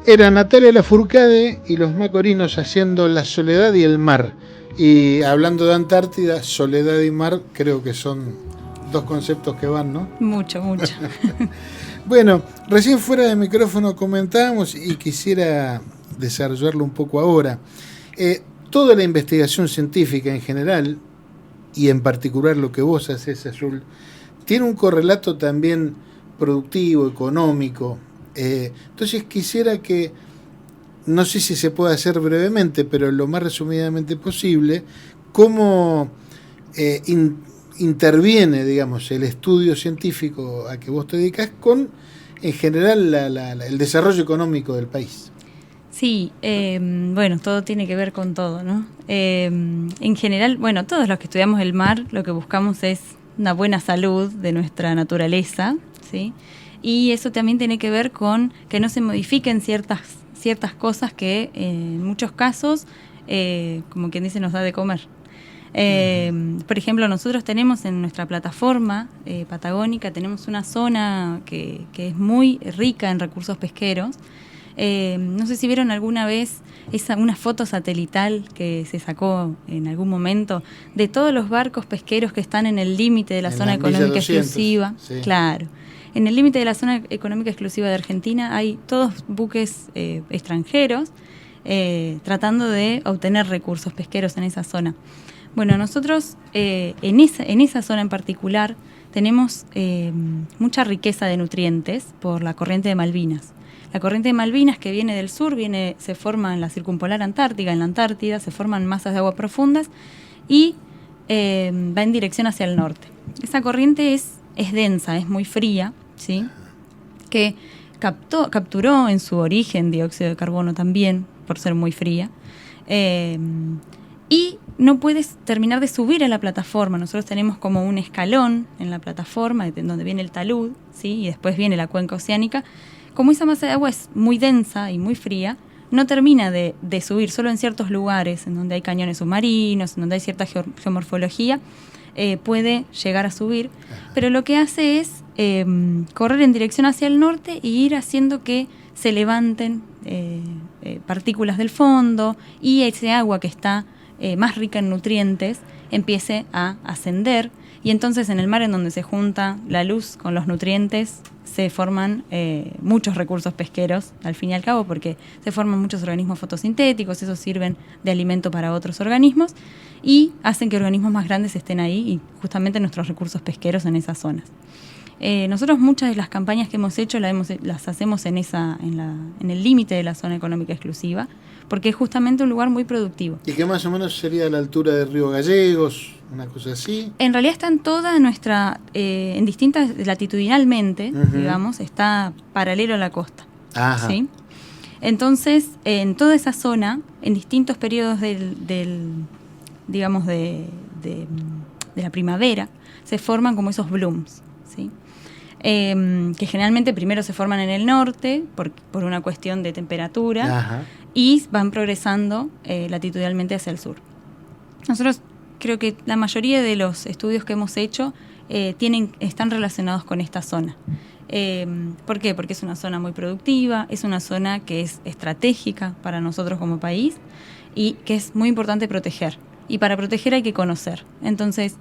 Era Natalia Lafourcade y los macorinos haciendo La soledad y el mar. Y hablando de Antártida, soledad y mar creo que son dos conceptos que van, ¿no? Mucho, mucho. Bueno, recién fuera de micrófono comentábamos y quisiera desarrollarlo un poco ahora. Toda la investigación científica en general, y en particular lo que vos haces, Azul, tiene un correlato también productivo, económico. Entonces quisiera que, no sé si se puede hacer brevemente, pero lo más resumidamente posible, cómo interviene, digamos, el estudio científico a que vos te dedicas con, en general, el desarrollo económico del país. Sí, bueno, todo tiene que ver con todo, ¿no? En general, bueno, todos los que estudiamos el mar, lo que buscamos es una buena salud de nuestra naturaleza, ¿sí? Y eso también tiene que ver con que no se modifiquen ciertas cosas que en muchos casos, como quien dice, nos da de comer. Por ejemplo, nosotros tenemos en nuestra plataforma patagónica, tenemos una zona que es muy rica en recursos pesqueros. No sé si vieron alguna vez una foto satelital que se sacó en algún momento de todos los barcos pesqueros que están en el límite de la zona económica exclusiva. Sí. Claro. En el límite de la zona económica exclusiva de Argentina hay todos buques extranjeros tratando de obtener recursos pesqueros en esa zona. Bueno, nosotros en esa zona en particular tenemos mucha riqueza de nutrientes por la corriente de Malvinas. La corriente de Malvinas, que viene del sur, se forma en la circumpolar antártica, en la Antártida, se forman masas de agua profundas y va en dirección hacia el norte. Esa corriente es densa, es muy fría, ¿sí? Que capturó en su origen dióxido de carbono también, por ser muy fría, y no puedes terminar de subir a la plataforma. Nosotros tenemos como un escalón en la plataforma, donde viene el talud, ¿sí? Y después viene la cuenca oceánica. Como esa masa de agua es muy densa y muy fría, no termina de subir, solo en ciertos lugares, en donde hay cañones submarinos, en donde hay cierta geomorfología, puede llegar a subir, pero lo que hace es correr en dirección hacia el norte y ir haciendo que se levanten partículas del fondo y ese agua que está más rica en nutrientes empiece a ascender, y entonces en el mar, en donde se junta la luz con los nutrientes, se forman muchos recursos pesqueros, al fin y al cabo, porque se forman muchos organismos fotosintéticos, esos sirven de alimento para otros organismos y hacen que organismos más grandes estén ahí, y justamente nuestros recursos pesqueros en esas zonas. Nosotros muchas de las campañas que hemos hecho las hacemos en el límite de la zona económica exclusiva, porque es justamente un lugar muy productivo. ¿Y qué más o menos sería a la altura de Río Gallegos, una cosa así? En realidad está en toda en distintas, latitudinalmente, digamos, está paralelo a la costa. Ajá. ¿Sí? Entonces, en toda esa zona, en distintos periodos digamos, de la primavera, se forman como esos blooms, ¿sí? Que generalmente primero se forman en el norte por una cuestión de temperatura. Ajá. Y van progresando latitudinalmente hacia el sur. Nosotros creo que la mayoría de los estudios que hemos hecho están relacionados con esta zona. ¿Por qué? Porque es una zona muy productiva, es una zona que es estratégica para nosotros como país y que es muy importante proteger. Y para proteger hay que conocer. Entonces,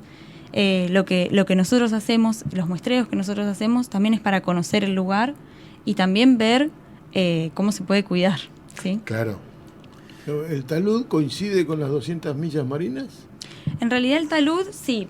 lo que nosotros hacemos, los muestreos que nosotros hacemos, también es para conocer el lugar y también ver cómo se puede cuidar. ¿Sí? Claro. ¿El talud coincide con las 200 millas marinas? En realidad el talud, sí,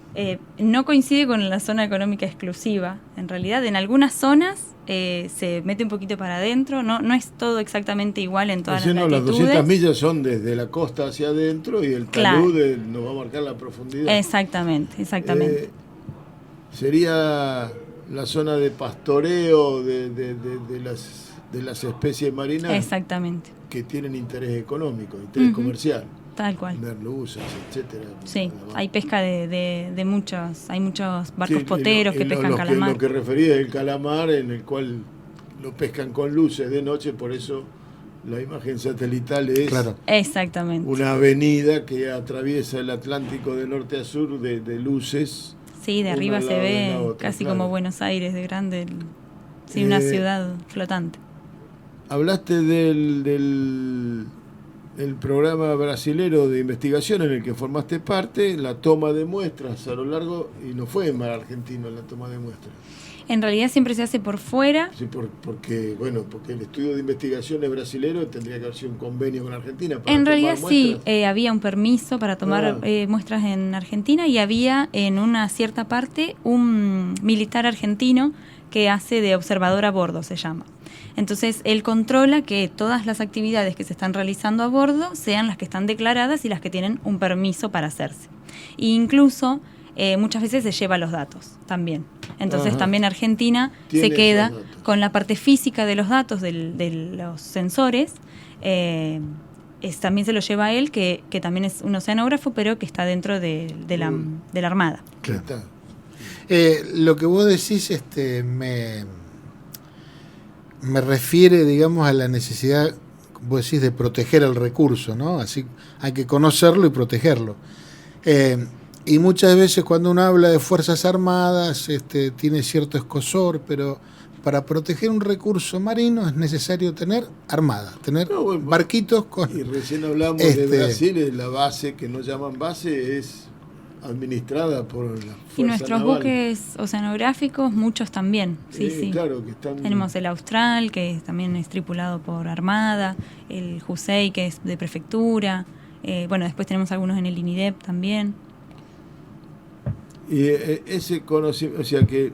no coincide con la zona económica exclusiva. En realidad en algunas zonas se mete un poquito para adentro, no es todo exactamente igual en todas las latitudes. Las 200 millas son desde la costa hacia adentro y el talud nos va a marcar la profundidad. Exactamente. Sería la zona de pastoreo de las especies marinas. Exactamente. Que tienen interés económico, interés comercial. Tal cual. Merluzas, etcétera. Sí, hay pesca de muchos, hay muchos barcos poteros que pescan calamar. Lo que refería el calamar, en el cual lo pescan con luces de noche, por eso la imagen satelital es exactamente una avenida que atraviesa el Atlántico de norte a sur de luces. Sí, de arriba se ve casi como Buenos Aires de grande, sí, una ciudad flotante. hablaste del programa brasilero de investigación en el que formaste parte, la toma de muestras a lo largo, y no fue en mar argentino la toma de muestras. En realidad siempre se hace por fuera. Sí, porque el estudio de investigación es brasilero, tendría que haber sido un convenio con Argentina para En tomar realidad muestras. sí, había un permiso para tomar muestras en Argentina, y había en una cierta parte un militar argentino que hace de observador a bordo, se llama. Entonces él controla que todas las actividades que se están realizando a bordo sean las que están declaradas y las que tienen un permiso para hacerse. E incluso muchas veces se lleva los datos también. Entonces también Argentina se queda con la parte física de los datos de los sensores. También se lo lleva a él, que también es un oceanógrafo, pero que está dentro de la Armada. Claro. Lo que vos decís me refiere, digamos, a la necesidad, vos decís, de proteger el recurso, ¿no? Así hay que conocerlo y protegerlo. Y muchas veces cuando uno habla de Fuerzas Armadas tiene cierto escozor, pero para proteger un recurso marino es necesario tener armada, tener barquitos con... Y recién hablamos de Brasil, la base, que no llaman base, es administrada por la Fuerza Y nuestros Naval. buques oceanográficos, muchos también, sí. Claro, que están... Tenemos el Austral, que también es tripulado por Armada, el Jusei, que es de prefectura, después tenemos algunos en el INIDEP también. Y ese conocimiento, o sea que...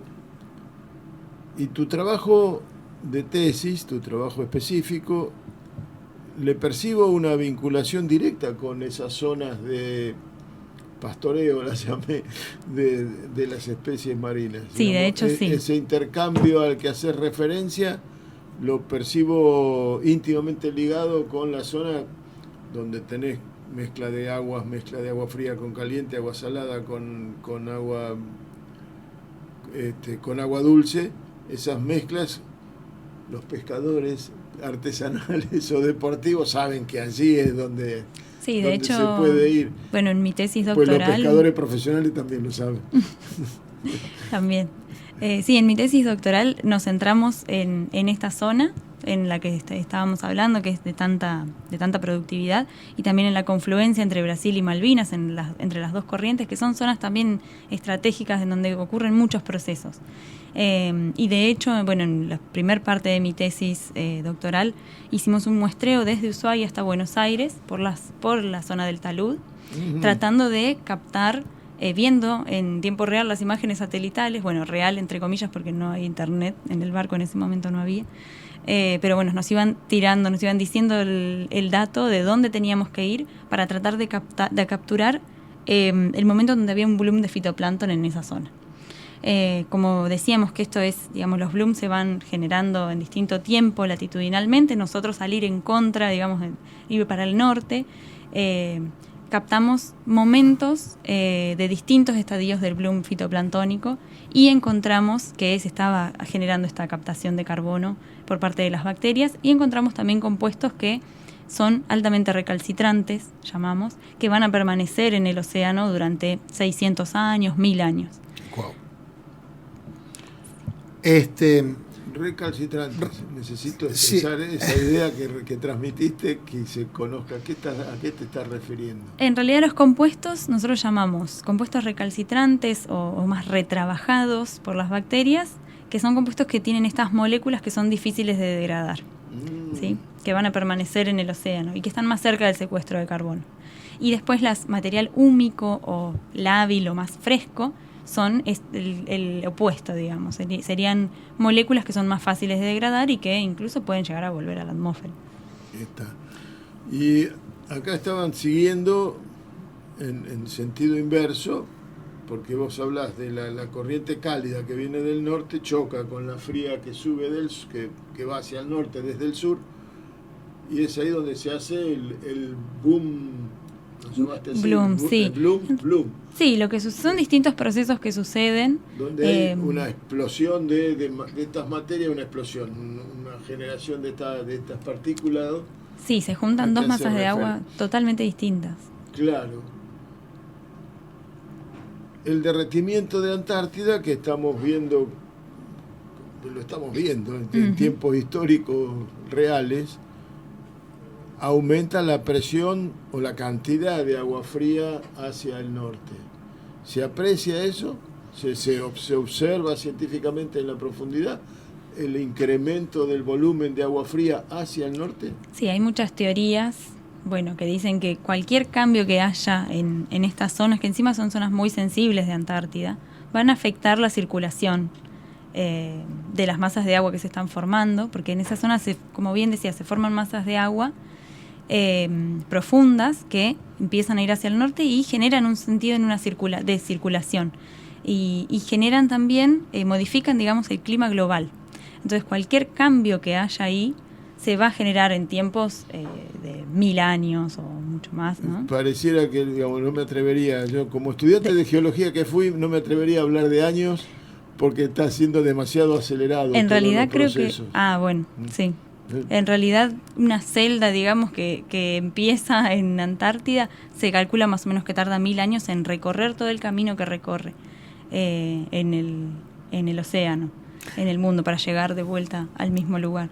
Y tu trabajo de tesis, tu trabajo específico, le percibo una vinculación directa con esas zonas de pastoreo, las llamé, de las especies marinas. Sí, de hecho sí. Ese intercambio al que haces referencia lo percibo íntimamente ligado con la zona donde tenés mezcla de agua fría con caliente, agua salada con agua con agua dulce. Esas mezclas, los pescadores artesanales o deportivos saben que allí es donde, sí, de hecho, se puede ir. Bueno, en mi tesis Pues doctoral... los pescadores profesionales también lo saben. También. Sí, en mi tesis doctoral nos centramos en esta zona en la que estábamos hablando, que es de tanta productividad, y también en la confluencia entre Brasil y Malvinas, entre las dos corrientes, que son zonas también estratégicas en donde ocurren muchos procesos. Y de hecho, en la primer parte de mi tesis doctoral hicimos un muestreo desde Ushuaia hasta Buenos Aires por la zona del talud, tratando de captar, viendo en tiempo real las imágenes satelitales, real entre comillas porque no hay internet, en el barco en ese momento no había, pero nos iban diciendo el dato de dónde teníamos que ir para tratar de capturar el momento donde había un bloom de fitoplancton en esa zona. Como decíamos que esto es, los blooms se van generando en distinto tiempo latitudinalmente, nosotros al ir en contra, ir para el norte, captamos momentos de distintos estadios del bloom fitoplanctónico y encontramos que se estaba generando esta captación de carbono por parte de las bacterias, y encontramos también compuestos que son altamente recalcitrantes, llamamos, que van a permanecer en el océano durante 600 años, 1000 años. Wow. Recalcitrantes. Necesito expresar esa idea que transmitiste, que se conozca. ¿A qué te estás refiriendo? En realidad los compuestos nosotros llamamos compuestos recalcitrantes o más retrabajados por las bacterias, que son compuestos que tienen estas moléculas que son difíciles de degradar, ¿sí? Que van a permanecer en el océano y que están más cerca del secuestro de carbono. Y después material húmico o lábil o más fresco son el opuesto, serían moléculas que son más fáciles de degradar y que incluso pueden llegar a volver a la atmósfera. Está. Y acá estaban siguiendo en sentido inverso, porque vos hablás de la corriente cálida que viene del norte, choca con la fría que sube que va hacia el norte desde el sur, y es ahí donde se hace el boom. Bloom, sí. Bloom. Sí, lo que son distintos procesos que suceden. Donde hay una explosión de estas materias, una generación de estas partículas. Sí, se juntan dos masas de agua totalmente distintas. Claro. El derretimiento de Antártida, que estamos viendo lo estamos viendo en tiempos históricos reales, aumenta la presión o la cantidad de agua fría hacia el norte. ¿Se aprecia eso? ¿Se observa científicamente en la profundidad el incremento del volumen de agua fría hacia el norte? Sí, hay muchas teorías, que dicen que cualquier cambio que haya en estas zonas, que encima son zonas muy sensibles de Antártida, van a afectar la circulación de las masas de agua que se están formando, porque en esas zonas, como bien decía, se forman masas de agua profundas que empiezan a ir hacia el norte y generan un sentido de circulación y generan también, modifican, digamos, el clima global. Entonces cualquier cambio que haya ahí se va a generar en tiempos de 1000 años o mucho más, ¿no? Pareciera que, digamos, no me atrevería, yo como estudiante de geología que fui, no me atrevería a hablar de años porque está siendo demasiado acelerado. En realidad creo que... sí. En realidad una celda, digamos, que empieza en Antártida, se calcula más o menos que tarda 1000 años en recorrer todo el camino que recorre en el océano, en el mundo, para llegar de vuelta al mismo lugar.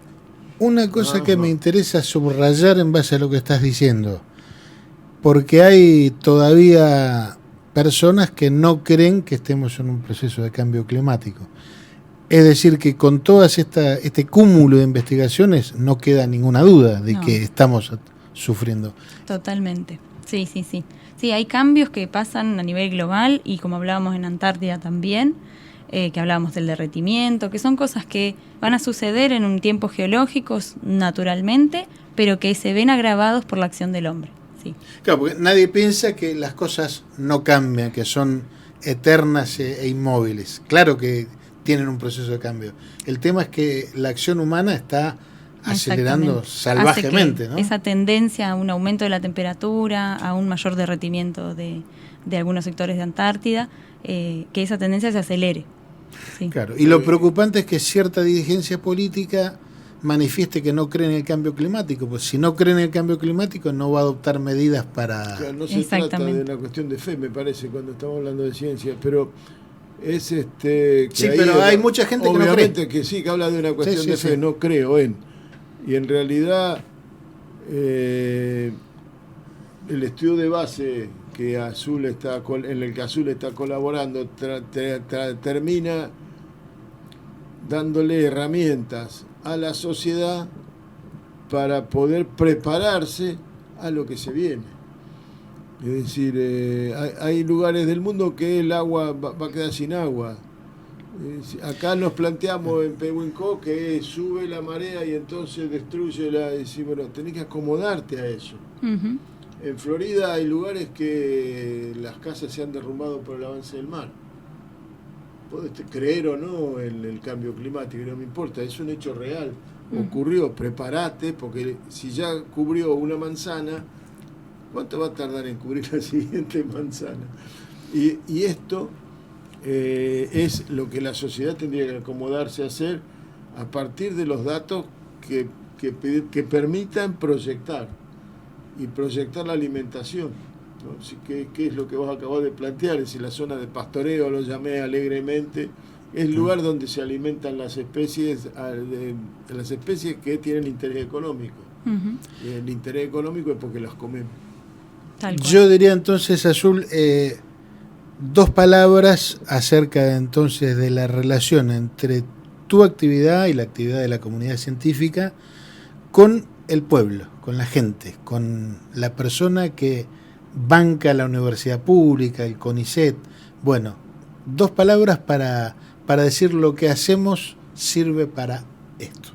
Una cosa que me interesa subrayar en base a lo que estás diciendo, porque hay todavía personas que no creen que estemos en un proceso de cambio climático. Es decir, que con todas este cúmulo de investigaciones no queda ninguna duda de que estamos sufriendo. Totalmente, sí. Sí, hay cambios que pasan a nivel global y como hablábamos en Antártida también, que hablábamos del derretimiento, que son cosas que van a suceder en un tiempo geológico naturalmente, pero que se ven agravados por la acción del hombre. Sí. Claro, porque nadie piensa que las cosas no cambian, que son eternas e inmóviles. Claro que tienen un proceso de cambio. El tema es que la acción humana está acelerando salvajemente, ¿no? Esa tendencia a un aumento de la temperatura, a un mayor derretimiento de algunos sectores de Antártida, que esa tendencia se acelere. Sí. Claro, y lo preocupante es que cierta dirigencia política manifieste que no cree en el cambio climático, pues si no cree en el cambio climático no va a adoptar medidas para... Claro, no se trata de una cuestión de fe, me parece, cuando estamos hablando de ciencia, pero es que sí, pero hay mucha gente que no cree. Obviamente que sí, que habla de una cuestión de fe, no creo en. Y en realidad el estudio de base que en el que Azul está colaborando termina dándole herramientas a la sociedad para poder prepararse a lo que se viene. Es decir, hay lugares del mundo que el agua va a quedar sin agua. Acá nos planteamos en Pehuenco que sube la marea y entonces destruye bueno, tenés que acomodarte a eso. Uh-huh. En Florida hay lugares que las casas se han derrumbado por el avance del mar. Podés creer o no en el cambio climático, no me importa, es un hecho real. Ocurrió, prepárate, porque si ya cubrió una manzana, ¿cuánto va a tardar en cubrir la siguiente manzana? Y esto es lo que la sociedad tendría que acomodarse a hacer a partir de los datos que permitan proyectar y proyectar la alimentación, ¿no? ¿Qué es lo que vos acabás de plantear? Es decir, la zona de pastoreo, lo llamé alegremente, es el lugar donde se alimentan las especies que tienen interés económico. Uh-huh. El interés económico es porque las comemos. Yo diría entonces, Azul, 2 palabras acerca entonces de la relación entre tu actividad y la actividad de la comunidad científica con el pueblo, con la gente, con la persona que banca la universidad pública, el CONICET. Bueno, 2 palabras para decir lo que hacemos sirve para esto.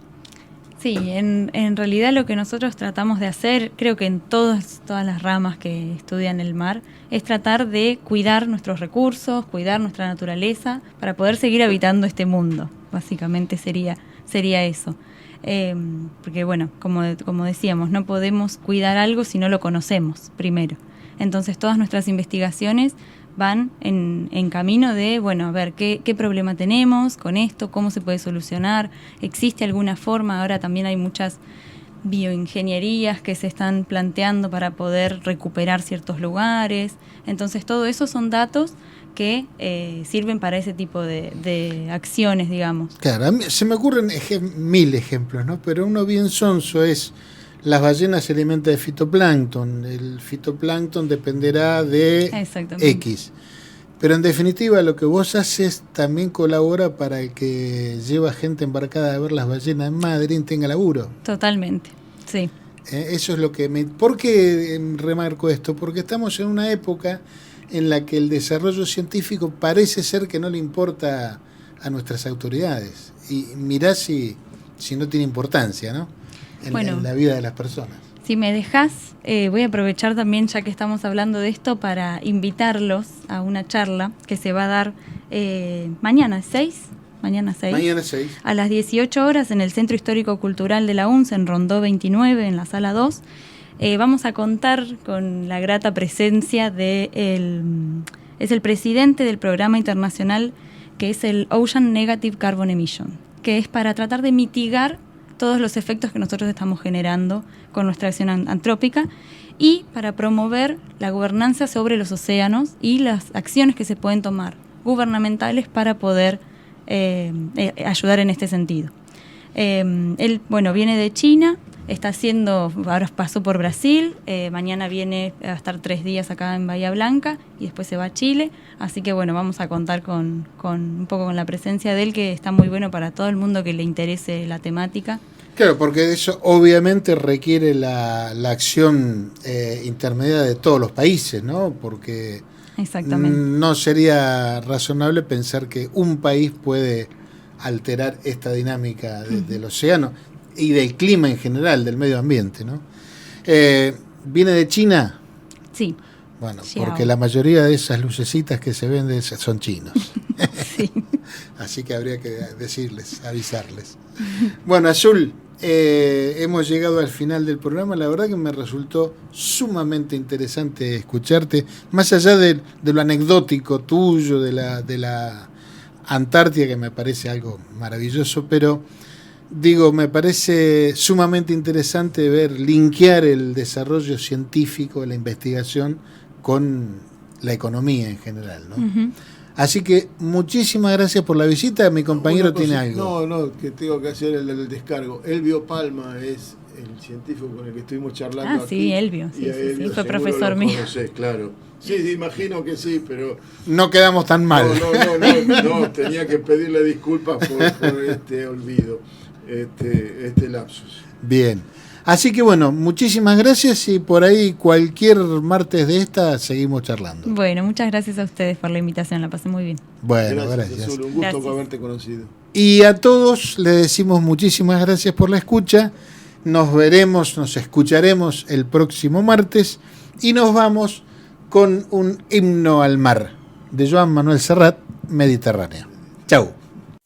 Sí, en realidad lo que nosotros tratamos de hacer, creo que en todas las ramas que estudian el mar, es tratar de cuidar nuestros recursos, cuidar nuestra naturaleza, para poder seguir habitando este mundo. Básicamente sería eso. Porque bueno, como decíamos, no podemos cuidar algo si no lo conocemos primero. Entonces todas nuestras investigaciones van en camino de, bueno, a ver qué problema tenemos con esto, cómo se puede solucionar, existe alguna forma. Ahora también hay muchas bioingenierías que se están planteando para poder recuperar ciertos lugares. Entonces todo eso son datos que sirven para ese tipo de acciones, digamos. Claro, a mí se me ocurren 1000 ejemplos, ¿no? Pero uno bien sonso es: las ballenas se alimentan de fitoplancton, el fitoplancton dependerá de X. Pero en definitiva lo que vos haces también colabora para el que lleva gente embarcada a ver las ballenas en Madrid tenga laburo. Totalmente, sí. Eso es lo que me... ¿Por qué remarco esto? Porque estamos en una época en la que el desarrollo científico parece ser que no le importa a nuestras autoridades. Y mirá si no tiene importancia, ¿no? En la vida de las personas. Si me dejas, voy a aprovechar también, ya que estamos hablando de esto, para invitarlos a una charla que se va a dar mañana 6, a las 18 horas en el Centro Histórico Cultural de la UNCE, en Rondó 29, en la sala 2. Vamos a contar con la grata presencia es el presidente del programa internacional que es el Ocean Negative Carbon Emission, que es para tratar de mitigar todos los efectos que nosotros estamos generando con nuestra acción antrópica y para promover la gobernanza sobre los océanos y las acciones que se pueden tomar gubernamentales para poder ayudar en este sentido. Él, viene de China, ahora pasó por Brasil, mañana viene a estar 3 días acá en Bahía Blanca y después se va a Chile, así que vamos a contar con un poco con la presencia de él, que está muy bueno para todo el mundo que le interese la temática. Claro, porque eso obviamente requiere la acción intermedia de todos los países, ¿no? Porque no sería razonable pensar que un país puede alterar esta dinámica del océano y del clima en general, del medio ambiente, ¿no? ¿Viene de China? Sí. Bueno, porque la mayoría de esas lucecitas que se venden son chinos. Sí. Así que habría que avisarles. Bueno, Azul, hemos llegado al final del programa. La verdad que me resultó sumamente interesante escucharte, más allá de lo anecdótico tuyo, de la Antártida, que me parece algo maravilloso, pero me parece sumamente interesante linkear el desarrollo científico, la investigación, con la economía en general, ¿no? Uh-huh. Así que muchísimas gracias por la visita. Mi compañero tiene algo. No, que tengo que hacer el descargo. Elvio Palma es el científico con el que estuvimos charlando. Sí, Elvio. Sí, fue profesor mío. Claro. Sí, imagino que sí, pero... No quedamos tan mal. No, tenía que pedirle disculpas por este olvido, este lapsus. Bien. Así que muchísimas gracias y por ahí cualquier martes de esta seguimos charlando. Bueno, muchas gracias a ustedes por la invitación, la pasé muy bien. Bueno, gracias. Azul, un gusto haberte conocido. Y a todos les decimos muchísimas gracias por la escucha. Nos escucharemos el próximo martes y nos vamos con un himno al mar de Joan Manuel Serrat, Mediterráneo. Chau.